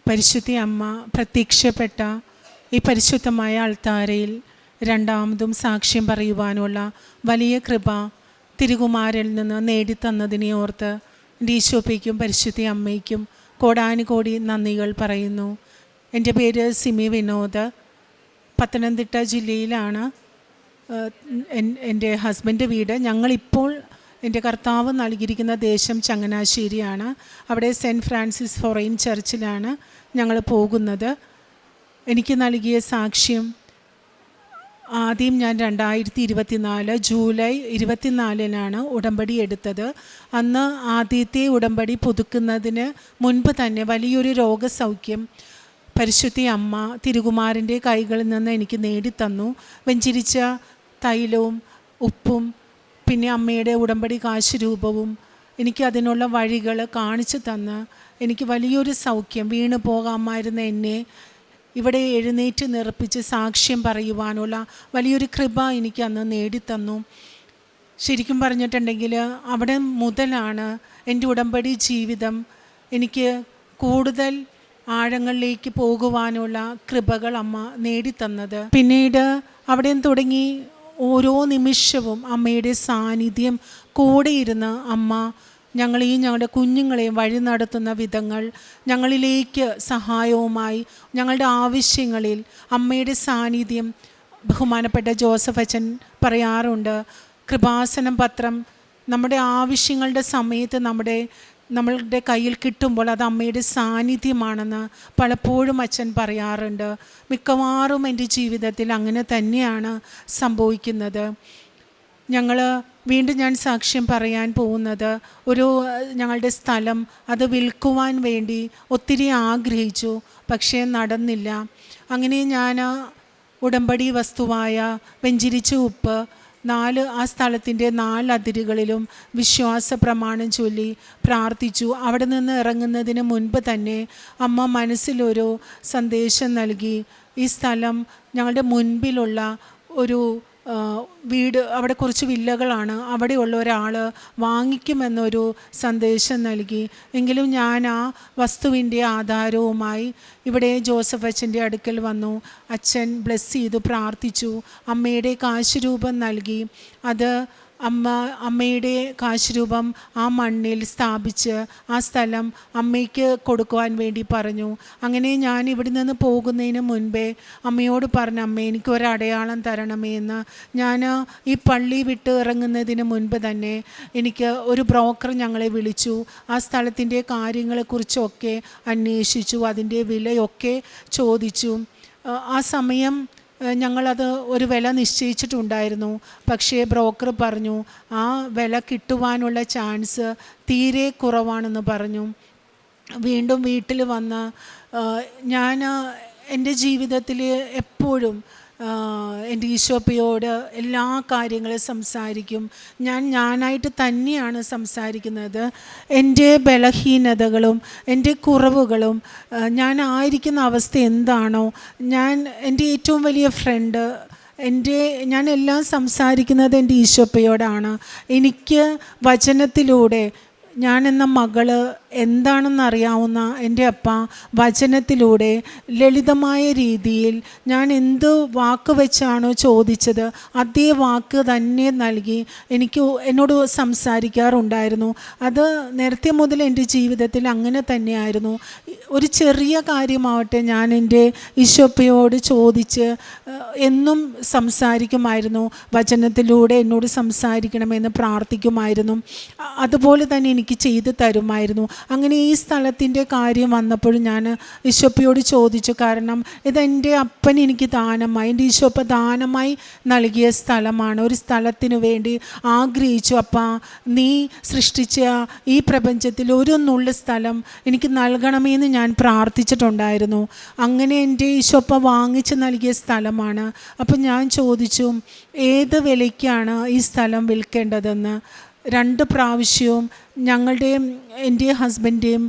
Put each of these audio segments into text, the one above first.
പരിശുദ്ധ അമ്മ പ്രത്യക്ഷപ്പെട്ട ഈ പരിശുദ്ധമായ അൾത്താരയിൽ രണ്ടാമതും സാക്ഷ്യം പറയുവാനുള്ള വലിയ കൃപ തിരുകുമാരനിൽ നിന്ന് നേടിത്തന്നതിനെ ഓർത്ത് ഈശോപ്പയ്ക്കും പരിശുദ്ധ അമ്മയ്ക്കും കോടാനുകോടി നന്ദികൾ പറയുന്നു. എൻ്റെ പേര് സിമി വിനോദ്. പത്തനംതിട്ട ജില്ലയിലാണ് എൻ്റെ ഹസ്ബൻഡ് വീട്. ഞങ്ങളിപ്പോൾ എൻ്റെ കർത്താവ് നൽകിയിരിക്കുന്ന ദേശം ചങ്ങനാശ്ശേരിയാണ്. അവിടെ സെൻറ്റ് ഫ്രാൻസിസ് ഫൊറൈൻ ചർച്ചിലാണ് ഞങ്ങൾ പോകുന്നത്. എനിക്ക് നൽകിയ സാക്ഷ്യം ആദ്യം ഞാൻ 2024 ജൂലൈ 24 ഉടമ്പടി എടുത്തത്. അന്ന് ആദ്യത്തെ ഉടമ്പടി പുതുക്കുന്നതിന് മുൻപ് തന്നെ വലിയൊരു രോഗസൗഖ്യം പരിശുദ്ധ അമ്മ തിരുകുമാരൻ്റെ കൈകളിൽ നിന്ന് എനിക്ക് നേടിത്തന്നു. വെഞ്ചിരിച്ച തൈലവും ഉപ്പും പിന്നെ അമ്മയുടെ ഉടമ്പടി കാശ് രൂപവും എനിക്ക് അതിനുള്ള വഴികൾ കാണിച്ചു തന്ന് എനിക്ക് വലിയൊരു സൗഖ്യം, വീണു പോകാമായിരുന്ന എന്നെ ഇവിടെ എഴുന്നേറ്റ് നിർപ്പിച്ച് സാക്ഷ്യം പറയുവാനുള്ള വലിയൊരു കൃപ എനിക്ക് അന്ന് നേടിത്തന്നു. ശരിക്കും പറഞ്ഞിട്ടുണ്ടെങ്കിൽ അവിടെ മുതലാണ് എൻ്റെ ഉടമ്പടി ജീവിതം എനിക്ക് കൂടുതൽ ആഴങ്ങളിലേക്ക് പോകുവാനുള്ള കൃപകൾ അമ്മ നേടിത്തന്നത്. പിന്നീട് അവിടെ തുടങ്ങി ഓരോ നിമിഷവും അമ്മയുടെ സാന്നിധ്യം കൂടെയിരുന്ന് അമ്മ ഞങ്ങളുടെ കുഞ്ഞുങ്ങളെയും വഴി നടത്തുന്ന വിധങ്ങൾ, ഞങ്ങളിലേക്ക് സഹായവുമായി ഞങ്ങളുടെ ആവശ്യങ്ങളിൽ അമ്മയുടെ സാന്നിധ്യം. ബഹുമാനപ്പെട്ട ജോസഫ് അച്ഛൻ പറയാറുണ്ട്, കൃപാസനം പത്രം നമ്മുടെ ആവശ്യങ്ങളുടെ സമയത്ത് നമ്മളുടെ കയ്യിൽ കിട്ടുമ്പോൾ അത് അമ്മയുടെ സാന്നിധ്യമാണെന്ന് പലപ്പോഴും അച്ഛൻ പറയാറുണ്ട്. മിക്കവാറും എൻ്റെ ജീവിതത്തിൽ അങ്ങനെ തന്നെയാണ് സംഭവിക്കുന്നത്. വീണ്ടും ഞാൻ സാക്ഷ്യം പറയാൻ പോകുന്നത് ഞങ്ങളുടെ സ്ഥലം അത് വിൽക്കുവാൻ വേണ്ടി ഒത്തിരി ആഗ്രഹിച്ചു, പക്ഷേ നടന്നില്ല. അങ്ങനെ ഞാൻ ഉടമ്പടി വസ്തുവായ വെഞ്ചിരിച്ച ഉപ്പ് ആ സ്ഥലത്തിൻ്റെ 4 അതിരുകളിലും വിശ്വാസ പ്രമാണം ചൊല്ലി പ്രാർത്ഥിച്ചു. അവിടെ നിന്ന് ഇറങ്ങുന്നതിന് മുൻപ് തന്നെ അമ്മ മനസ്സിലൊരു സന്ദേശം നൽകി. ഈ സ്ഥലം ഞങ്ങളുടെ മുൻപിലുള്ള ഒരു വീട്, അവിടെ കുറച്ച് വില്ലകളാണ്, അവിടെയുള്ള ഒരാൾ വാങ്ങിക്കുമെന്നൊരു സന്ദേശം നൽകി. എങ്കിലും ഞാൻ ആ വസ്തുവിൻ്റെ ആധാരവുമായി ഇവിടെ ജോസഫ് അച്ഛൻ്റെ അടുക്കൽ വന്നു. അച്ഛൻ ബ്ലെസ് ചെയ്തു പ്രാർത്ഥിച്ചു. അമ്മയുടെ കാശ് രൂപം നൽകി. അത് അമ്മയുടെ കാശ് രൂപം ആ മണ്ണിൽ സ്ഥാപിച്ച് ആ സ്ഥലം അമ്മയ്ക്ക് കൊടുക്കുവാൻ വേണ്ടി പറഞ്ഞു. അങ്ങനെ ഞാൻ ഇവിടെ നിന്ന് പോകുന്നതിന് മുൻപേ അമ്മയോട് പറഞ്ഞു, അമ്മ എനിക്കൊരടയാളം തരണമേ എന്ന്. ഞാൻ ഈ പള്ളി വിട്ട് ഇറങ്ങുന്നതിന് മുൻപ് തന്നെ എനിക്ക് ഒരു ബ്രോക്കർ ഞങ്ങളെ വിളിച്ചു. ആ സ്ഥലത്തിൻ്റെ കാര്യങ്ങളെക്കുറിച്ചൊക്കെ അന്വേഷിച്ചു, അതിൻ്റെ വിലയൊക്കെ ചോദിച്ചു. ആ സമയം ഞങ്ങളത് ഒരു വില നിശ്ചയിച്ചിട്ടുണ്ടായിരുന്നു. പക്ഷേ ബ്രോക്കർ പറഞ്ഞു ആ വില കിട്ടുവാനുള്ള ചാൻസ് തീരെ കുറവാണെന്ന് പറഞ്ഞു. വീണ്ടും വീട്ടിൽ വന്ന് ഞാൻ എൻ്റെ ജീവിതത്തിൽ എപ്പോഴും എൻ്റെ ഈശോപ്പയോട് എല്ലാ കാര്യങ്ങളും സംസാരിക്കും. ഞാനായിട്ട് തന്നെയാണ് സംസാരിക്കുന്നത്. എൻ്റെ ബലഹീനതകളും എൻ്റെ കുറവുകളും ഞാൻ ആയിരിക്കുന്ന അവസ്ഥ എന്താണോ, എൻ്റെ ഏറ്റവും വലിയ ഫ്രണ്ട്, ഞാൻ എല്ലാം സംസാരിക്കുന്നത് എൻ്റെ ഈശോപ്പയോടാണ്. എനിക്ക് വചനത്തിലൂടെ ഞാൻ എന്ന മകള് എന്താണെന്നറിയാവുന്ന എൻ്റെ അപ്പ വചനത്തിലൂടെ ലളിതമായ രീതിയിൽ ഞാൻ എന്ത് വാക്ക് വെച്ചാണോ ചോദിച്ചത് അതേ വാക്ക് തന്നെ നൽകി എന്നോട് സംസാരിക്കാറുണ്ടായിരുന്നു. അത് നേരത്തെ മുതൽ എൻ്റെ ജീവിതത്തിൽ അങ്ങനെ തന്നെയായിരുന്നു. ഒരു ചെറിയ കാര്യമാവട്ടെ ഞാൻ എൻ്റെ ഈശോപ്പയോട് ചോദിച്ച് എന്നും സംസാരിക്കുമായിരുന്നു. വചനത്തിലൂടെ എന്നോട് സംസാരിക്കണമെന്ന് പ്രാർത്ഥിക്കുമായിരുന്നു. അതുപോലെ തന്നെ എനിക്ക് ചെയ്തു തരുമായിരുന്നു. അങ്ങനെ ഈ സ്ഥലത്തിൻ്റെ കാര്യം വന്നപ്പോഴും ഞാൻ ഈശോപ്പയോട് ചോദിച്ചു. കാരണം ഇതെൻ്റെ അപ്പൻ എനിക്ക് ദാനമായി, എൻ്റെ ഈശോപ്പ ദാനമായി നൽകിയ സ്ഥലമാണ്. ഒരു സ്ഥലത്തിനു വേണ്ടി ആഗ്രഹിച്ചു. അപ്പാ നീ സൃഷ്ടിച്ച ഈ പ്രപഞ്ചത്തിൽ ഒരു നുള്ളു സ്ഥലം എനിക്ക് നൽകണമെന്ന് ഞാൻ പ്രാർത്ഥിച്ചിട്ടുണ്ടായിരുന്നു. അങ്ങനെ എൻ്റെ ഈശോപ്പ വാങ്ങിച്ച് നൽകിയ സ്ഥലമാണ്. അപ്പം ഞാൻ ചോദിച്ചു ഏത് വിലയ്ക്കാണ് ഈ സ്ഥലം വിൽക്കേണ്ടതെന്ന്. 2 പ്രാവശ്യവും ഞങ്ങളുടെയും എൻ്റെ ഹസ്ബൻഡേയും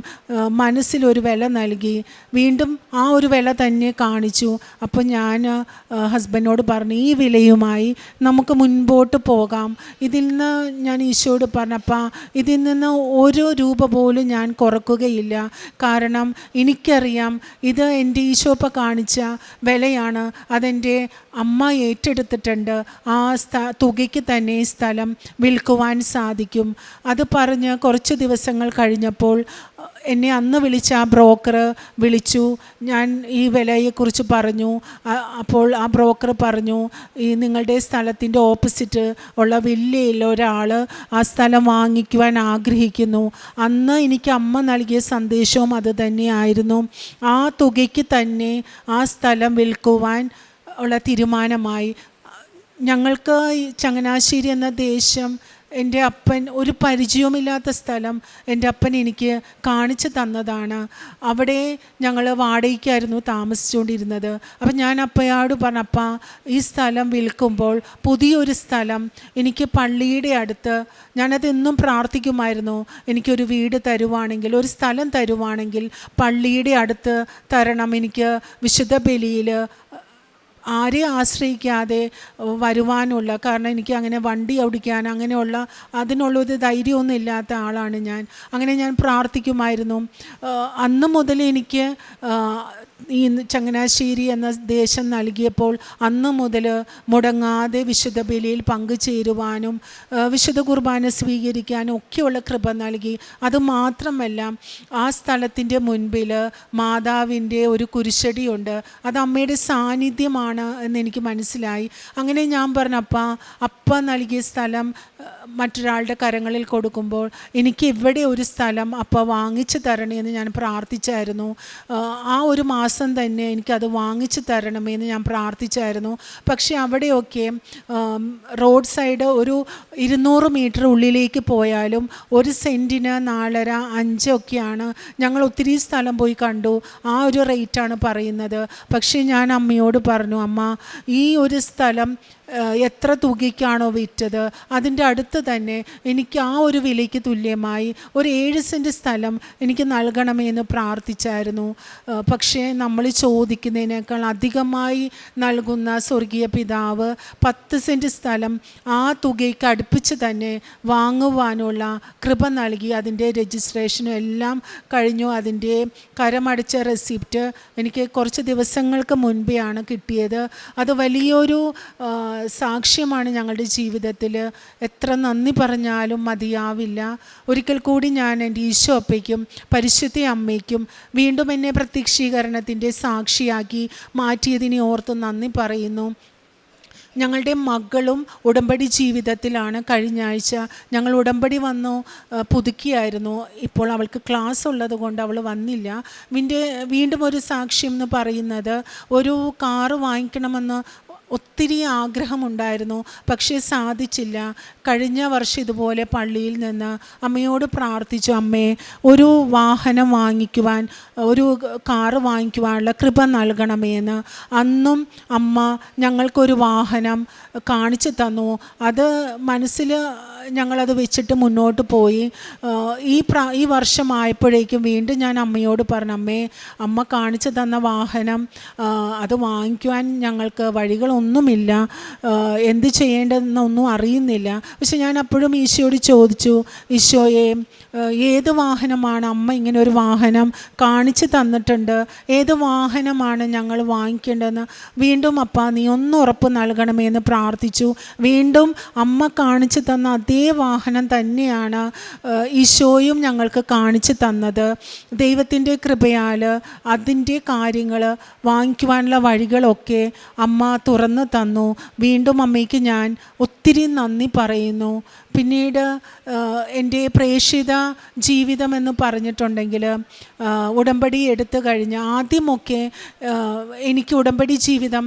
മനസ്സിലൊരു വില നൽകി. വീണ്ടും ആ ഒരു വില തന്നെ കാണിച്ചു. അപ്പോൾ ഞാൻ ഹസ്ബൻഡിനോട് പറഞ്ഞു, ഈ വിലയുമായി നമുക്ക് മുൻപോട്ട് പോകാം. ഇതിൽ നിന്ന് ഞാൻ ഈശോയോട് പറഞ്ഞപ്പോൾ ഇതിൽ നിന്ന് ഒരു രൂപ പോലും ഞാൻ കുറക്കുകയില്ല. കാരണം എനിക്കറിയാം ഇത് എൻ്റെ ഈശോപ്പ കാണിച്ച വിലയാണ്. അതെൻ്റെ അമ്മ ഏറ്റെടുത്തിട്ടുണ്ട്. ആ തുകയ്ക്ക് തന്നെ സ്ഥലം വിൽക്കുവാൻ സാധിക്കും. അത് പറഞ്ഞ് കുറച്ച് ദിവസങ്ങൾ കഴിഞ്ഞപ്പോൾ എന്നെ അന്ന് വിളിച്ച ആ ബ്രോക്കർ വിളിച്ചു. ഞാൻ ഈ വിലയെക്കുറിച്ച് പറഞ്ഞു. അപ്പോൾ ആ ബ്രോക്കർ പറഞ്ഞു, ഈ നിങ്ങളുടെ സ്ഥലത്തിൻ്റെ ഓപ്പോസിറ്റ് ഉള്ള വില്ലയിൽ ഒരാൾ ആ സ്ഥലം വാങ്ങിക്കുവാൻ ആഗ്രഹിക്കുന്നു. അന്ന് എനിക്ക് അമ്മ നൽകിയ സന്ദേശവും അത് തന്നെയായിരുന്നു. ആ തുകയ്ക്ക് തന്നെ ആ സ്ഥലം വിൽക്കുവാൻ ഉള്ള തീരുമാനമായി. ഞങ്ങൾക്ക് ചങ്ങനാശ്ശേരി എന്ന ദേശം, എൻ്റെ അപ്പൻ ഒരു പരിചയവുമില്ലാത്ത സ്ഥലം എൻ്റെ അപ്പൻ എനിക്ക് കാണിച്ചു തന്നതാണ്. അവിടെ ഞങ്ങൾ വാടകയ്ക്കായിരുന്നു താമസിച്ചുകൊണ്ടിരുന്നത്. അപ്പം ഞാൻ അപ്പയോട് പറഞ്ഞു, അപ്പാ ഈ സ്ഥലം വിൽക്കുമ്പോൾ പുതിയൊരു സ്ഥലം എനിക്ക് പള്ളിയുടെ അടുത്ത്, ഞാനതെന്നും പ്രാർത്ഥിക്കുമായിരുന്നു, എനിക്കൊരു വീട് തരുവാണെങ്കിൽ, ഒരു സ്ഥലം തരുവാണെങ്കിൽ പള്ളിയുടെ അടുത്ത് തരണം. എനിക്ക് വിശുദ്ധ ബലിയിൽ ആരെ ആശ്രയിക്കാതെ വരുവാനുള്ള, കാരണം എനിക്ക് അങ്ങനെ വണ്ടി ഓടിക്കാൻ അങ്ങനെയുള്ള അതിനുള്ളൊരു ധൈര്യമൊന്നും ഇല്ലാത്ത ആളാണ് ഞാൻ. അങ്ങനെ ഞാൻ പ്രാർത്ഥിക്കുമായിരുന്നു. അന്ന് മുതൽ എനിക്ക് ഈ ചങ്ങനാശ്ശേരി എന്ന ദേശം നൽകിയപ്പോൾ അന്ന് മുതൽ മുടങ്ങാതെ വിശുദ്ധ ബലിയിൽ പങ്കുചേരുവാനും വിശുദ്ധ കുർബാന സ്വീകരിക്കാനും ഒക്കെയുള്ള കൃപ നൽകി. അതുമാത്രമല്ല, ആ സ്ഥലത്തിൻ്റെ മുൻപിൽ മാതാവിൻ്റെ ഒരു കുരിശടിയുണ്ട്. അത് അമ്മയുടെ സാന്നിധ്യമാണ് എന്നെനിക്ക് മനസ്സിലായി. അങ്ങനെ ഞാൻ പറഞ്ഞു, അപ്പ നൽകിയ സ്ഥലം മറ്റൊരാളുടെ കരങ്ങളിൽ കൊടുക്കുമ്പോൾ എനിക്ക് ഇവിടെ ഒരു സ്ഥലം അപ്പ വാങ്ങിച്ചു തരണമെന്ന് ഞാൻ പ്രാർത്ഥിച്ചായിരുന്നു. ആ ഒരു മാസം തന്നെ എനിക്കത് വാങ്ങിച്ചു തരണമെന്ന് ഞാൻ പ്രാർത്ഥിച്ചായിരുന്നു. പക്ഷേ അവിടെയൊക്കെ റോഡ് സൈഡ് ഒരു 200 മീറ്റർ ഉള്ളിലേക്ക് പോയാലും 1 സെൻറ്റിന് 4.5, 5 ഒക്കെയാണ്. ഞങ്ങൾ ഒത്തിരി സ്ഥലം പോയി കണ്ടു. ആ ഒരു റേറ്റാണ് പറയുന്നത്. പക്ഷേ ഞാൻ അമ്മയോട് പറഞ്ഞു, അമ്മ ഈ ഒരു സ്ഥലം എത്ര തുകയ്ക്കാണോ വിറ്റത് അതിൻ്റെ അടുത്ത് തന്നെ എനിക്ക് ആ ഒരു വിലയ്ക്ക് തുല്യമായി ഒരു 7 സെൻറ്റ് സ്ഥലം എനിക്ക് നൽകണമെന്ന് പ്രാർത്ഥിച്ചായിരുന്നു. പക്ഷേ നമ്മൾ ചോദിക്കുന്നതിനേക്കാൾ അധികമായി നൽകുന്ന സ്വർഗീയ പിതാവ് 10 സെൻറ്റ് സ്ഥലം ആ തുകയ്ക്ക് അടുപ്പിച്ച് തന്നെ വാങ്ങുവാനുള്ള കൃപ നൽകി. അതിൻ്റെ രജിസ്ട്രേഷനും എല്ലാം കഴിഞ്ഞു. അതിൻ്റെ കരമടച്ച റെസിപ്റ്റ് എനിക്ക് കുറച്ച് ദിവസങ്ങൾക്ക് മുൻപെയാണ് കിട്ടിയത്. അത് വലിയൊരു സാക്ഷ്യമാണ് ഞങ്ങളുടെ ജീവിതത്തിൽ. എത്ര നന്ദി പറഞ്ഞാലും മതിയാവില്ല. ഒരിക്കൽ കൂടി ഞാൻ എൻ്റെ ഈശോ അപ്പയ്ക്കും പരിശുദ്ധ അമ്മയ്ക്കും വീണ്ടും എന്നെ പ്രത്യക്ഷീകരണത്തിൻ്റെ സാക്ഷിയാക്കി മാറ്റിയതിനെ ഓർത്ത് നന്ദി പറയുന്നു. ഞങ്ങളുടെ മകളും ഉടമ്പടി ജീവിതത്തിലാണ്. കഴിഞ്ഞ ആഴ്ച ഞങ്ങൾ ഉടമ്പടി വന്നു പുതുക്കിയായിരുന്നു. ഇപ്പോൾ അവൾക്ക് ക്ലാസ് ഉള്ളത് കൊണ്ട് അവൾ വന്നില്ല. വീണ്ടും ഒരു സാക്ഷ്യം എന്ന് പറയുന്നത്, ഒരു കാറ് വാങ്ങിക്കണമെന്ന് ഒത്തിരി ആഗ്രഹമുണ്ടായിരുന്നു, പക്ഷേ സാധിച്ചില്ല. കഴിഞ്ഞ വർഷം ഇതുപോലെ പള്ളിയിൽ നിന്ന് അമ്മയോട് പ്രാർത്ഥിച്ചു, അമ്മേ ഒരു വാഹനം വാങ്ങിക്കുവാൻ, ഒരു കാറ് വാങ്ങിക്കുവാനുള്ള കൃപ നൽകണമേ എന്ന്. അന്നും അമ്മ ഞങ്ങൾക്കൊരു വാഹനം കാണിച്ചു തന്നു. അത് മനസ്സിൽ ഞങ്ങളത് വെച്ചിട്ട് മുന്നോട്ട് പോയി. ഈ വർഷമായപ്പോഴേക്കും വീണ്ടും ഞാൻ അമ്മയോട് പറഞ്ഞു, അമ്മ കാണിച്ചു തന്ന വാഹനം അത് വാങ്ങിക്കുവാൻ ഞങ്ങൾക്ക് വഴികളൊന്നുമില്ല, എന്ത് ചെയ്യേണ്ടതെന്നൊന്നും അറിയുന്നില്ല. പക്ഷെ ഞാൻ അപ്പോഴും ഈശോയോട് ചോദിച്ചു, ഈശോയെ ഏത് വാഹനമാണ്, അമ്മ ഇങ്ങനെ ഒരു വാഹനം കാണിച്ചു തന്നിട്ടുണ്ട്, ഏത് വാഹനമാണ് ഞങ്ങൾ വാങ്ങിക്കേണ്ടതെന്ന് വീണ്ടും നീ ഒന്ന് ഉറപ്പ് നൽകണമെന്ന് പ്രാർത്ഥിച്ചു. വീണ്ടും അമ്മ കാണിച്ചു തന്ന അതേ വാഹനം തന്നെയാണ് ഈശോയും ഞങ്ങൾക്ക് കാണിച്ചു തന്നത്. ദൈവത്തിൻ്റെ കൃപയാൽ അതിൻ്റെ കാര്യങ്ങൾ വാങ്ങിക്കുവാനുള്ള വഴികളൊക്കെ അമ്മ തുറന്നു തന്നു. വീണ്ടും അമ്മയ്ക്ക് ഞാൻ ഒത്തിരി നന്ദി പറയുന്നു. പിന്നീട് എൻ്റെ പ്രേക്ഷിത ജീവിതമെന്ന് പറഞ്ഞിട്ടുണ്ടെങ്കിൽ, ഉടമ്പടി എടുത്തു കഴിഞ്ഞ് ആദ്യമൊക്കെ എനിക്ക് ഉടമ്പടി ജീവിതം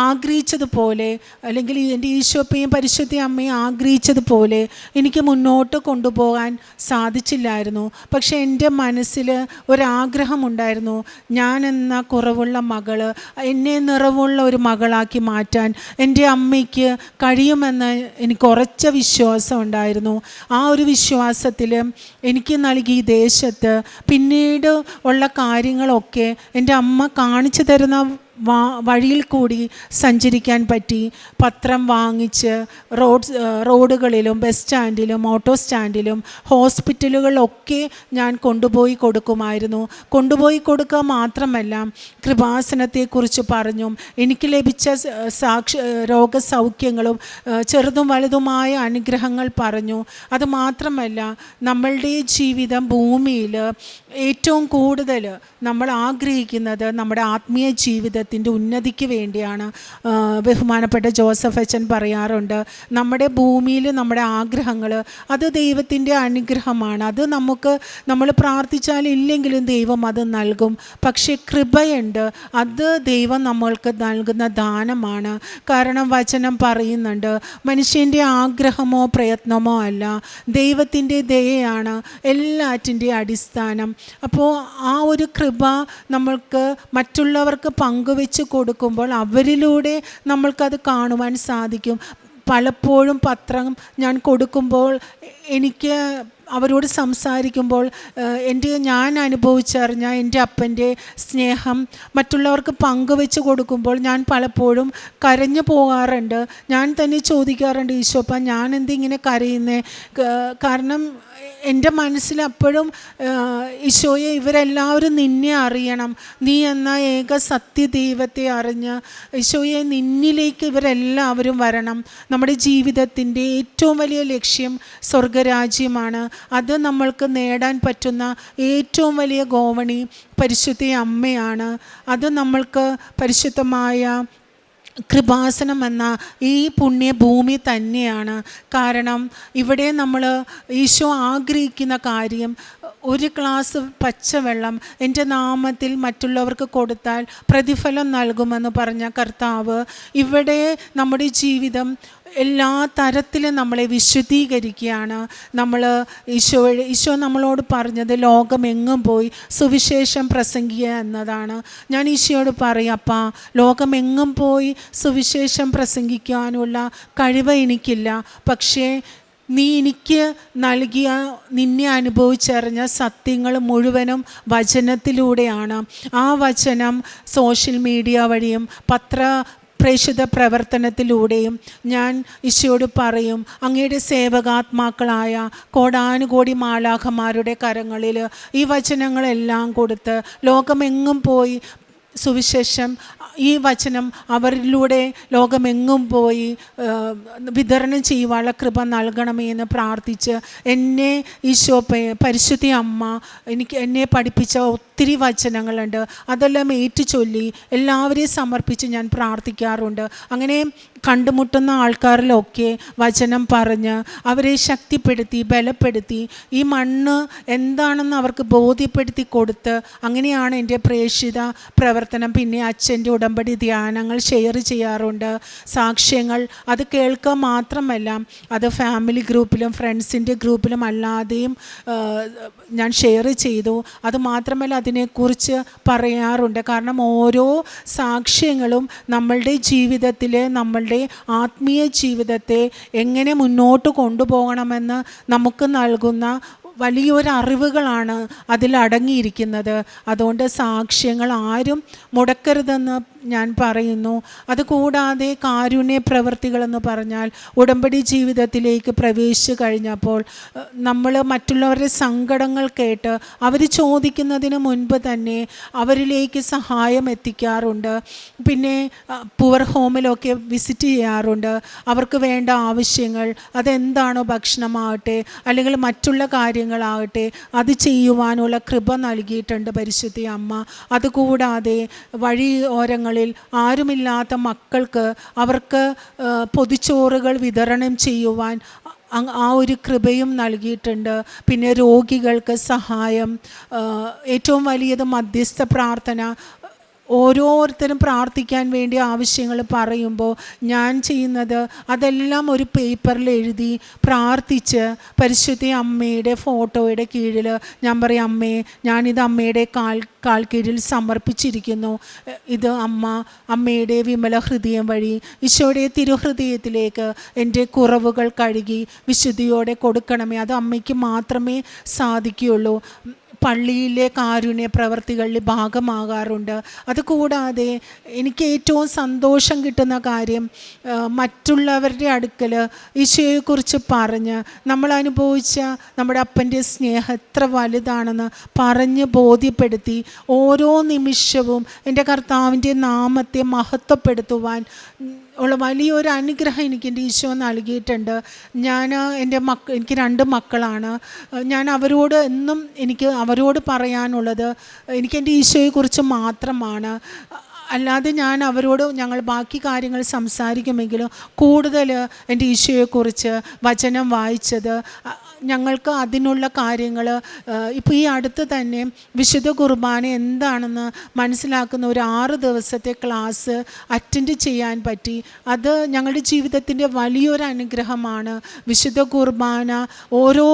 ആഗ്രഹിച്ചതുപോലെ, അല്ലെങ്കിൽ എൻ്റെ ഈശോപ്പയും പരിശുദ്ധ അമ്മയും ആഗ്രഹിച്ചതുപോലെ എനിക്ക് മുന്നോട്ട് കൊണ്ടുപോകാൻ സാധിച്ചില്ലായിരുന്നു. പക്ഷേ എൻ്റെ മനസ്സിൽ ഒരാഗ്രഹമുണ്ടായിരുന്നു, ഞാനെന്ന കുറവുള്ള മകള് എന്നെ നിറവുള്ള ഒരു മകളാക്കി മാറ്റാൻ എൻ്റെ അമ്മയ്ക്ക് കഴിയുമെന്ന് എനിക്ക് ഉറച്ച വിശ്വാസം ഉണ്ടായിരുന്നു. ആ ഒരു വിശ്വാസത്തിൽ എനിക്ക് നൽകി ദേശത്ത് പിന്നീട് ഉള്ള കാര്യങ്ങളൊക്കെ എൻ്റെ അമ്മ കാണിച്ചു തരുന്ന വഴിയിൽ കൂടി സഞ്ചരിക്കാൻ പറ്റി. പത്രം വാങ്ങിച്ച് റോഡുകളിലും ബസ് സ്റ്റാൻഡിലും ഓട്ടോ സ്റ്റാൻഡിലും ഹോസ്പിറ്റലുകളിലൊക്കെ ഞാൻ കൊണ്ടുപോയി കൊടുക്കുമായിരുന്നു. കൊണ്ടുപോയി കൊടുക്കുക മാത്രമല്ല, കൃപാസനത്തെക്കുറിച്ച് പറഞ്ഞും എനിക്ക് ലഭിച്ച രോഗസൗഖ്യങ്ങളും ചെറുതും വലുതുമായ അനുഗ്രഹങ്ങൾ പറഞ്ഞു. അതുമാത്രമല്ല, നമ്മളുടെ ജീവിതം ഭൂമിയിൽ ഏറ്റവും കൂടുതൽ നമ്മൾ ആഗ്രഹിക്കുന്നത് നമ്മുടെ ആത്മീയ ജീവിതത്തിൻ്റെ ഉന്നതിക്ക് വേണ്ടിയാണ്. ബഹുമാനപ്പെട്ട ജോസഫ് അച്ഛൻ പറയാറുണ്ട്, നമ്മുടെ ഭൂമിയിൽ നമ്മുടെ ആഗ്രഹങ്ങൾ അത് ദൈവത്തിൻ്റെ അനുഗ്രഹമാണ്. അത് നമ്മൾ പ്രാർത്ഥിച്ചാൽ ഇല്ലെങ്കിലും ദൈവം അത് നൽകും. പക്ഷേ കൃപയുണ്ട്, അത് ദൈവം നമ്മൾക്ക് നൽകുന്ന ദാനമാണ്. കാരണം വചനം പറയുന്നുണ്ട്, മനുഷ്യൻ്റെ ആഗ്രഹമോ പ്രയത്നമോ അല്ല, ദൈവത്തിൻ്റെ ദയയാണ് എല്ലാറ്റിൻ്റെ അടിസ്ഥാനം. അപ്പോൾ ആ ഒരു കൃപ നമ്മൾക്ക് മറ്റുള്ളവർക്ക് പങ്കുവെച്ച് കൊടുക്കുമ്പോൾ അവരിലൂടെ നമ്മൾക്കത് കാണുവാൻ സാധിക്കും. പലപ്പോഴും പത്രം ഞാൻ കൊടുക്കുമ്പോൾ എനിക്ക് അവരോട് സംസാരിക്കുമ്പോൾ ഞാൻ അനുഭവിച്ചറിഞ്ഞ എൻ്റെ അപ്പൻ്റെ സ്നേഹം മറ്റുള്ളവർക്ക് പങ്കുവെച്ച് കൊടുക്കുമ്പോൾ ഞാൻ പലപ്പോഴും കരഞ്ഞു പോകാറുണ്ട്. ഞാൻ തന്നെ ചോദിക്കാറുണ്ട്, ഈശോപ്പ ഞാൻ എന്തിങ്ങനെ കരയുന്നേ? കാരണം എൻ്റെ മനസ്സിൽ അപ്പോഴും ഈശോയെ, ഇവരെല്ലാവരും നിന്നെ അറിയണം, നീ എന്ന ഏക സത്യദൈവത്തെ അറിഞ്ഞ് ഈശോയെ നിന്നിലേക്ക് ഇവരെല്ലാവരും വരണം. നമ്മുടെ ജീവിതത്തിൻ്റെ ഏറ്റവും വലിയ ലക്ഷ്യം സ്വർഗരാജ്യമാണ്. അത് നമ്മൾക്ക് നേടാൻ പറ്റുന്ന ഏറ്റവും വലിയ ഗോവണി പരിശുദ്ധ അമ്മയാണ്. അത് നമ്മൾക്ക് പരിശുദ്ധമായ കൃപാസനം എന്ന ഈ പുണ്യഭൂമി തന്നെയാണ്. കാരണം ഇവിടെ നമ്മൾ ഈശോ ആഗ്രഹിക്കുന്ന കാര്യം, ഒരു ഗ്ലാസ് പച്ചവെള്ളം എൻ്റെ നാമത്തിൽ മറ്റുള്ളവർക്ക് കൊടുത്താൽ പ്രതിഫലം നൽകുമെന്ന് പറഞ്ഞ കർത്താവ് ഇവിടെ നമ്മുടെ ജീവിതം എല്ലാ തരത്തിലും നമ്മളെ വിശുദ്ധീകരിക്കുകയാണ്. ഈശോ നമ്മളോട് പറഞ്ഞത് ലോകമെങ്ങും പോയി സുവിശേഷം പ്രസംഗിക്കുക എന്നതാണ്. ഞാൻ ഈശോയോട് പറയും, അപ്പാ, ലോകമെങ്ങും പോയി സുവിശേഷം പ്രസംഗിക്കാനുള്ള കഴിവ് എനിക്കില്ല. പക്ഷേ നീ എനിക്ക് നൽകിയ, നിന്നെ അനുഭവിച്ചറിഞ്ഞ സത്യങ്ങൾ മുഴുവനും വചനത്തിലൂടെയാണ്. ആ വചനം സോഷ്യൽ മീഡിയ വഴിയും പ്രേക്ഷിത പ്രവർത്തനത്തിലൂടെയും ഞാൻ ഈശോയോട് പറയും, അങ്ങയുടെ സേവകാത്മാക്കളായ കോടാനുകോടി മാലാഖമാരുടെ കരങ്ങളിൽ ഈ വചനങ്ങളെല്ലാം കൊടുത്ത് ലോകമെങ്ങും പോയി സുവിശേഷം, ഈ വചനം അവരിലൂടെ ലോകമെങ്ങും പോയി വിതരണം ചെയ്യുവാനുള്ള കൃപ നൽകണമേ എന്ന് പ്രാർത്ഥിച്ച് എന്നെ ഈശോ പരിശുദ്ധ അമ്മ എന്നെ പഠിപ്പിച്ച ഒത്തിരി വചനങ്ങളുണ്ട്. അതെല്ലാം ഏറ്റുചൊല്ലി എല്ലാവരെയും സമർപ്പിച്ച് ഞാൻ പ്രാർത്ഥിക്കാറുണ്ട്. അങ്ങനെ കണ്ടുമുട്ടുന്ന ആൾക്കാരിലൊക്കെ വചനം പറഞ്ഞ് അവരെ ശക്തിപ്പെടുത്തി ബലപ്പെടുത്തി ഈ മണ്ണ് എന്താണെന്ന് അവർക്ക് ബോധ്യപ്പെടുത്തി കൊടുത്ത്, അങ്ങനെയാണ് എൻ്റെ പ്രേക്ഷിത പ്രവർത്തനം. പിന്നെ അച്ഛൻ്റെ ഉടമ്പടി ധ്യാനങ്ങൾ ഷെയർ ചെയ്യാറുണ്ട്, സാക്ഷ്യങ്ങൾ. അത് കേൾക്കുക മാത്രമല്ല, അത് ഫാമിലി ഗ്രൂപ്പിലും ഫ്രണ്ട്സിൻ്റെ ഗ്രൂപ്പിലും അല്ലാതെയും ഞാൻ ഷെയർ ചെയ്തു. അതുമാത്രമല്ല, അതിനെക്കുറിച്ച് പറയാറുണ്ട്. കാരണം ഓരോ സാക്ഷ്യങ്ങളും നമ്മളുടെ ജീവിതത്തിലെ നമ്മളുടെ ആത്മീയ ജീവിതത്തെ എങ്ങനെ മുന്നോട്ട് കൊണ്ടുപോകണമെന്ന് നമുക്ക് നൽകുന്ന വലിയൊരു അറിവുകളാണ് അതിലടങ്ങിയിരിക്കുന്നത്. അതുകൊണ്ട് സാക്ഷ്യങ്ങൾ ആരും മുടക്കരുതെന്ന് ഞാൻ പറയുന്നു. അതുകൂടാതെ കാരുണ്യ പ്രവൃത്തികളെന്ന് പറഞ്ഞാൽ, ഉടമ്പടി ജീവിതത്തിലേക്ക് പ്രവേശിച്ചു കഴിഞ്ഞപ്പോൾ നമ്മൾ മറ്റുള്ളവരുടെ സങ്കടങ്ങൾ കേട്ട് അവർ ചോദിക്കുന്നതിന് മുൻപ് തന്നെ അവരിലേക്ക് സഹായം എത്തിക്കാറുണ്ട്. പിന്നെ പുവർ ഹോമിലൊക്കെ വിസിറ്റ് ചെയ്യാറുണ്ട്. അവർക്ക് വേണ്ട ആവശ്യങ്ങൾ, അതെന്താണോ ഭക്ഷണമാകട്ടെ അല്ലെങ്കിൽ മറ്റുള്ള കാര്യങ്ങളാകട്ടെ, അത് ചെയ്യുവാനുള്ള കൃപ നൽകിയിട്ടുണ്ട് പരിശുദ്ധ അമ്മ. അതുകൂടാതെ വഴി ഓരങ്ങളിൽ ആരുമില്ലാത്ത മക്കൾക്ക് അവർക്ക് പൊതിച്ചോറുകൾ വിതരണം ചെയ്യുവാൻ ആ ഒരു കൃപയും നൽകിയിട്ടുണ്ട്. പിന്നെ രോഗികൾക്ക് സഹായം, ഏറ്റവും വലിയത് മധ്യസ്ഥ പ്രാർത്ഥന. ഓരോരുത്തരും പ്രാർത്ഥിക്കാൻ വേണ്ടി ആവശ്യങ്ങൾ പറയുമ്പോൾ ഞാൻ ചെയ്യുന്നത് അതെല്ലാം ഒരു പേപ്പറിൽ എഴുതി പ്രാർത്ഥിച്ച് പരിശുദ്ധ അമ്മയുടെ ഫോട്ടോയുടെ കീഴിൽ ഞാൻ പറയും, അമ്മേ ഞാനിത് അമ്മയുടെ കാൽ കീഴിൽ സമർപ്പിച്ചിരിക്കുന്നു. ഇത് അമ്മയുടെ വിമല ഹൃദയം വഴി ഈശോയുടെ തിരുഹൃദയത്തിലേക്ക് എൻ്റെ കുറവുകൾ കഴുകി വിശുദ്ധിയോടെ കൊടുക്കണമേ. അത് അമ്മയ്ക്ക് മാത്രമേ സാധിക്കുകയുള്ളൂ. പള്ളിയിലെ കാരുണ്യ പ്രവർത്തികളിൽ ഭാഗമാകാറുണ്ട്. അതുകൂടാതെ എനിക്ക് ഏറ്റവും സന്തോഷം കിട്ടുന്ന കാര്യം മറ്റുള്ളവരുടെ അടുക്കൽ ഈശോയെക്കുറിച്ച് പറഞ്ഞ് നമ്മൾ അനുഭവിച്ച നമ്മുടെ അപ്പൻ്റെ സ്നേഹം എത്ര വലുതാണെന്ന് പറഞ്ഞ് ബോധ്യപ്പെടുത്തി ഓരോ നിമിഷവും എൻ്റെ കർത്താവിൻ്റെ നാമത്തെ മഹത്വപ്പെടുത്തുവാൻ ഉള്ള വലിയൊരു അനുഗ്രഹം എനിക്ക് എൻ്റെ ഈശോ നൽകിയിട്ടുണ്ട്. എനിക്ക് 2 മക്കളാണ്. ഞാൻ അവരോട് എന്നും എനിക്ക് അവരോട് പറയാനുള്ളത് എനിക്ക് എൻ്റെ ഈശോയെക്കുറിച്ച് മാത്രമാണ്. അല്ലാതെ ഞാൻ അവരോട് ഞങ്ങൾ ബാക്കി കാര്യങ്ങൾ സംസാരിക്കുമെങ്കിലും കൂടുതൽ എൻ്റെ ഈശോയെക്കുറിച്ച് വചനം വായിച്ചത് ഞങ്ങൾക്ക് അതിനുള്ള കാര്യങ്ങൾ ഇപ്പോൾ ഈ അടുത്ത് തന്നെ വിശുദ്ധ കുർബാന എന്താണെന്ന് മനസ്സിലാക്കുന്ന ഒരു 6 ദിവസത്തെ ക്ലാസ് അറ്റൻഡ് ചെയ്യാൻ പറ്റി. അത് ഞങ്ങളുടെ ജീവിതത്തിൻ്റെ വലിയൊരു അനുഗ്രഹമാണ്. വിശുദ്ധ കുർബാന ഓരോ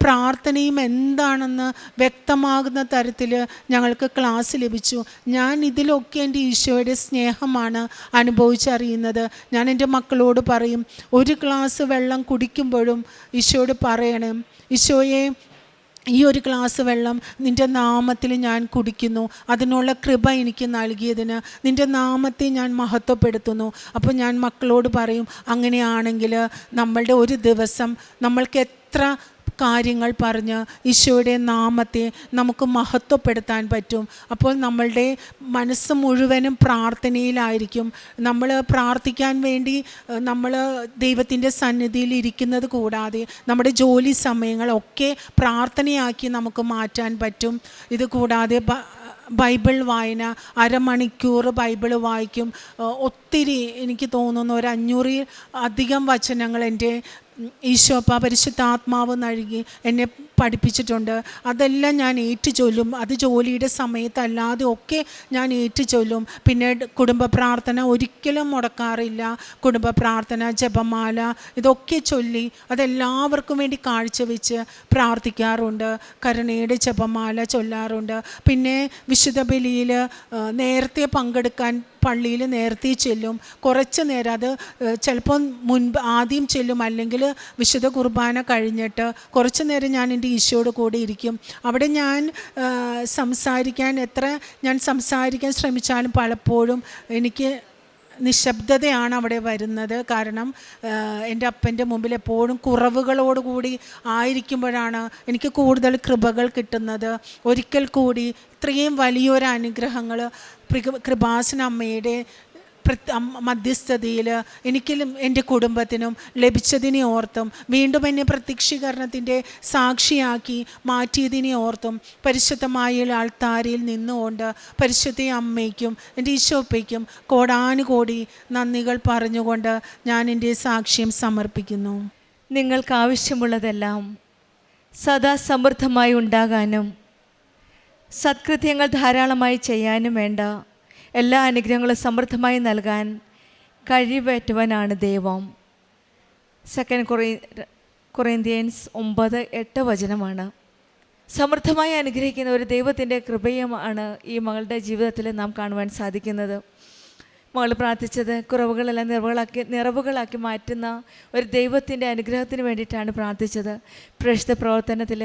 പ്രാർത്ഥനയും എന്താണെന്ന് വ്യക്തമാകുന്ന തരത്തിൽ ഞങ്ങൾക്ക് ക്ലാസ് ലഭിച്ചു. ഞാൻ ഇതിലൊക്കെ എൻ്റെ ഈശോയുടെ സ്നേഹമാണ് അനുഭവിച്ചറിയുന്നത്. ഞാൻ എൻ്റെ മക്കളോട് പറയും, ഒരു ഗ്ലാസ് വെള്ളം കുടിക്കുമ്പോഴും ഈശോയോട് പറയണം, ഈശോയെ ഈ ഒരു ഗ്ലാസ് വെള്ളം നിൻ്റെ നാമത്തിൽ ഞാൻ കുടിക്കുന്നു, അതിനുള്ള കൃപ എനിക്ക് നൽകിയതിന് നിൻ്റെ നാമത്തെ ഞാൻ മഹത്വപ്പെടുത്തുന്നു. അപ്പോൾ ഞാൻ മക്കളോട് പറയും, അങ്ങനെയാണെങ്കിൽ നമ്മളുടെ ഒരു ദിവസം നമ്മൾക്ക് എത്ര കാര്യങ്ങൾ പറഞ്ഞ് ഈശോയുടെ നാമത്തെ നമുക്ക് മഹത്വപ്പെടുത്താൻ പറ്റും. അപ്പോൾ നമ്മളുടെ മനസ്സ് മുഴുവനും പ്രാർത്ഥനയിലായിരിക്കും. നമ്മൾ പ്രാർത്ഥിക്കാൻ വേണ്ടി നമ്മൾ ദൈവത്തിൻ്റെ സന്നിധിയിൽ ഇരിക്കുന്നത് കൂടാതെ നമ്മുടെ ജോലി സമയങ്ങളൊക്കെ പ്രാർത്ഥനയാക്കി നമുക്ക് മാറ്റാൻ പറ്റും. ഇത് കൂടാതെ ബൈബിൾ വായന, അരമണിക്കൂർ ബൈബിൾ വായിക്കും. ഒത്തിരി എനിക്ക് തോന്നുന്നു 500 അധികം വചനങ്ങൾ എൻ്റെ ഈശോപ്പ പരിശുദ്ധാത്മാവ് നൽകി എന്നെ പഠിപ്പിച്ചിട്ടുണ്ട്. അതെല്ലാം ഞാൻ ഏറ്റുചൊല്ലും. അത് ജോലിയുടെ സമയത്തല്ലാതെ ഒക്കെ ഞാൻ ഏറ്റുചൊല്ലും. പിന്നെ കുടുംബ പ്രാർത്ഥന ഒരിക്കലും മുടക്കാറില്ല. കുടുംബ പ്രാർത്ഥന, ജപമാല ഇതൊക്കെ ചൊല്ലി അതെല്ലാവർക്കും വേണ്ടി കാഴ്ചവെച്ച് പ്രാർത്ഥിക്കാറുണ്ട്. കരുണയുടെ ജപമാല ചൊല്ലാറുണ്ട്. പിന്നെ വിശുദ്ധ ബലിയിൽ നേരത്തെ പങ്കെടുക്കാൻ പള്ളിയിൽ നേരത്തെ ചെല്ലും. കുറച്ച് നേരം, അത് ചിലപ്പോൾ ആദ്യം ചെല്ലും, അല്ലെങ്കിൽ വിശുദ്ധ കുർബാന കഴിഞ്ഞിട്ട് കുറച്ച് നേരം ഞാൻ എൻ്റെ ഈശോയോട് കൂടെ ഇരിക്കും. അവിടെ ഞാൻ സംസാരിക്കാൻ ശ്രമിച്ചാലും പലപ്പോഴും എനിക്ക് നിശബ്ദതയാണ് അവിടെ വരുന്നത്. കാരണം എൻ്റെ അപ്പൻ്റെ മുമ്പിൽ എപ്പോഴും കുറവുകളോടുകൂടി ആയിരിക്കുമ്പോഴാണ് എനിക്ക് കൂടുതൽ കൃപകൾ കിട്ടുന്നത്. ഒരിക്കൽ കൂടി ഇത്രയും വലിയൊരു അനുഗ്രഹങ്ങൾ കൃപാസന അമ്മയുടെ മധ്യസ്ഥതയിൽ എനിക്കും എൻ്റെ കുടുംബത്തിനും ലഭിച്ചതിനെ ഓർത്തും വീണ്ടും എന്നെ പ്രത്യക്ഷീകരണത്തിൻ്റെ സാക്ഷിയാക്കി മാറ്റിയതിനെ ഓർത്തും പരിശുദ്ധമായ ആൾത്താരയിൽ നിന്നുകൊണ്ട് പരിശുദ്ധ അമ്മയ്ക്കും എൻ്റെ ഈശോപ്പയ്ക്കും കോടാനുകോടി നന്ദികൾ പറഞ്ഞുകൊണ്ട് ഞാൻ എൻ്റെ സാക്ഷ്യം സമർപ്പിക്കുന്നു. നിങ്ങൾക്ക് ആവശ്യമുള്ളതെല്ലാം സദാ സമൃദ്ധമായി ഉണ്ടാകാനും സത്കൃത്യങ്ങൾ ധാരാളമായി ചെയ്യാനും വേണ്ട എല്ലാ അനുഗ്രഹങ്ങളും സമൃദ്ധമായി നൽകാൻ കഴിവേറ്റവനാണ് ദൈവം. 2 കൊറിന്ത്യൻസ് 9:8 വചനമാണ്. സമൃദ്ധമായി അനുഗ്രഹിക്കുന്ന ഒരു ദൈവത്തിൻ്റെ കൃപയുമാണ് ഈ മകളുടെ ജീവിതത്തിൽ നാം കാണുവാൻ സാധിക്കുന്നത്. മകൾ പ്രാർത്ഥിച്ചത് കുറവുകളെല്ലാം നിറവുകളാക്കി മാറ്റുന്ന ഒരു ദൈവത്തിൻ്റെ അനുഗ്രഹത്തിന് വേണ്ടിയിട്ടാണ് പ്രാർത്ഥിച്ചത്. പ്രേക്ഷിത പ്രവർത്തനത്തിൽ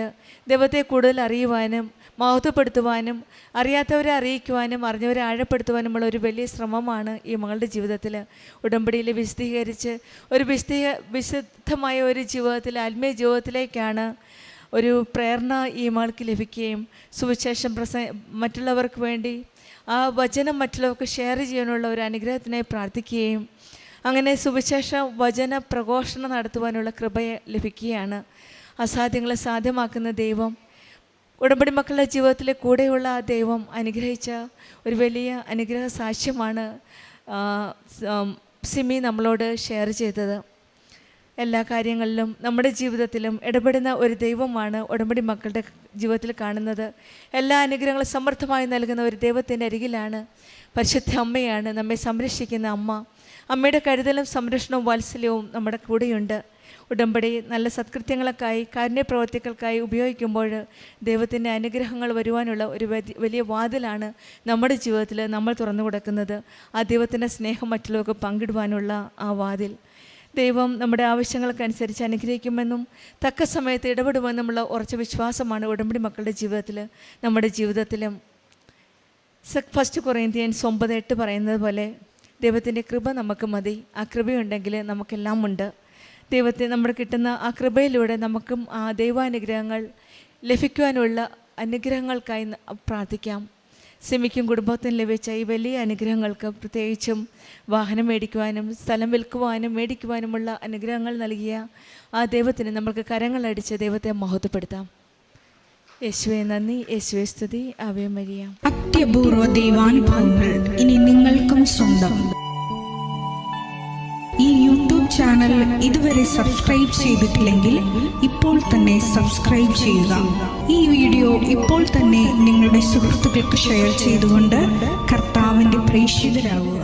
ദൈവത്തെ കൂടുതൽ അറിയുവാനും മഹത്വപ്പെടുത്തുവാനും അറിയാത്തവരെ അറിയിക്കുവാനും അറിഞ്ഞവരെ ആഴപ്പെടുത്തുവാനുമുള്ള ഒരു വലിയ ശ്രമമാണ് ഈ മകളുടെ ജീവിതത്തിൽ. ഉടമ്പടിയിൽ വിശദീകരിച്ച് ഒരു വിശുദ്ധമായ ഒരു ജീവിതത്തിൽ, ആത്മീയ ജീവിതത്തിലേക്കാണ് ഒരു പ്രേരണ ഈ മകൾക്ക് ലഭിക്കുകയും സുവിശേഷം മറ്റുള്ളവർക്ക് വേണ്ടി ആ വചനം മറ്റുള്ളവർക്ക് ഷെയർ ചെയ്യാനുള്ള ഒരു അനുഗ്രഹത്തിനായി പ്രാർത്ഥിക്കുകയും അങ്ങനെ സുവിശേഷ വചന പ്രഘോഷണം നടത്തുവാനുള്ള കൃപയെ ലഭിക്കുകയാണ്. അസാധ്യങ്ങളെ സാധ്യമാക്കുന്ന ദൈവം, ഉടമ്പടി മക്കളുടെ ജീവിതത്തിലെ കൂടെയുള്ള ആ ദൈവം അനുഗ്രഹിച്ച ഒരു വലിയ അനുഗ്രഹ സാക്ഷ്യമാണ് സിമി നമ്മളോട് ഷെയർ ചെയ്തത്. എല്ലാ കാര്യങ്ങളിലും നമ്മുടെ ജീവിതത്തിലും ഇടപെടുന്ന ഒരു ദൈവമാണ് ഉടമ്പടി മക്കളുടെ ജീവിതത്തിൽ കാണുന്നത്. എല്ലാ അനുഗ്രഹങ്ങളും സമൃദ്ധമായി നൽകുന്ന ഒരു ദൈവത്തിൻ്റെ അരികിലാണ് പരിശുദ്ധ അമ്മയാണ്, നമ്മെ സംരക്ഷിക്കുന്ന അമ്മ. അമ്മയുടെ കരുതലും സംരക്ഷണവും വാത്സല്യവും നമ്മുടെ കൂടെയുണ്ട്. ഉടമ്പടി നല്ല സത്കൃത്യങ്ങൾക്കായി, കാരുണ്യപ്രവർത്തികൾക്കായി ഉപയോഗിക്കുമ്പോൾ ദൈവത്തിൻ്റെ അനുഗ്രഹങ്ങൾ വരുവാനുള്ള ഒരു വലിയ വാതിലാണ് നമ്മുടെ ജീവിതത്തിൽ നമ്മൾ തുറന്നു കൊടുക്കുന്നത്. ആ ദൈവത്തിൻ്റെ സ്നേഹം മറ്റുള്ളവർക്ക് പങ്കിടുവാനുള്ള ആ വാതിൽ. ദൈവം നമ്മുടെ ആവശ്യങ്ങൾക്കനുസരിച്ച് അനുഗ്രഹിക്കുമെന്നും തക്ക സമയത്ത് ഇടപെടുമെന്നുമുള്ള ഉറച്ച വിശ്വാസമാണ് ഉടമ്പടി മക്കളുടെ ജീവിതത്തിൽ, നമ്മുടെ ജീവിതത്തിലും. 1 കൊറിന്ത്യൻസ് 9:8 പറയുന്നത് പോലെ ദൈവത്തിൻ്റെ കൃപ നമുക്ക് മതി. ആ കൃപയുണ്ടെങ്കിൽ നമുക്കെല്ലാം ഉണ്ട്. ദൈവത്തെ നമ്മൾ കിട്ടുന്ന ആ കൃപയിലൂടെ നമുക്കും ആ ദൈവാനുഗ്രഹങ്ങൾ ലഭിക്കുവാനുള്ള അനുഗ്രഹങ്ങൾക്കായി പ്രാർത്ഥിക്കാം. സിമിക്കും കുടുംബത്തിനും ലഭിച്ച ഈ വലിയ അനുഗ്രഹങ്ങൾക്ക്, പ്രത്യേകിച്ചും വാഹനം മേടിക്കുവാനും സ്ഥലം വിൽക്കുവാനും മേടിക്കുവാനുമുള്ള അനുഗ്രഹങ്ങൾ നൽകിയ ആ ദൈവത്തിന് നമ്മൾക്ക് കരങ്ങളടിച്ച് ദൈവത്തെ മഹത്വപ്പെടുത്താം. യേശുവേ നന്ദി, യേശുവേ സ്തുതി, ആവേ മരിയ. അത്യപൂർവ ദൈവാനുഭവങ്ങൾ ഇനി നിങ്ങൾക്കും സ്വന്തം. ഈ യൂട്യൂബ് ചാനൽ ഇതുവരെ സബ്സ്ക്രൈബ് ചെയ്തിട്ടില്ലെങ്കിൽ ഇപ്പോൾ തന്നെ സബ്സ്ക്രൈബ് ചെയ്യുക. ഈ വീഡിയോ ഇപ്പോൾ തന്നെ നിങ്ങളുടെ സുഹൃത്തുക്കൾക്ക് ഷെയർ ചെയ്തുകൊണ്ട് കർത്താവിൻ്റെ പ്രേക്ഷിതരാകുക.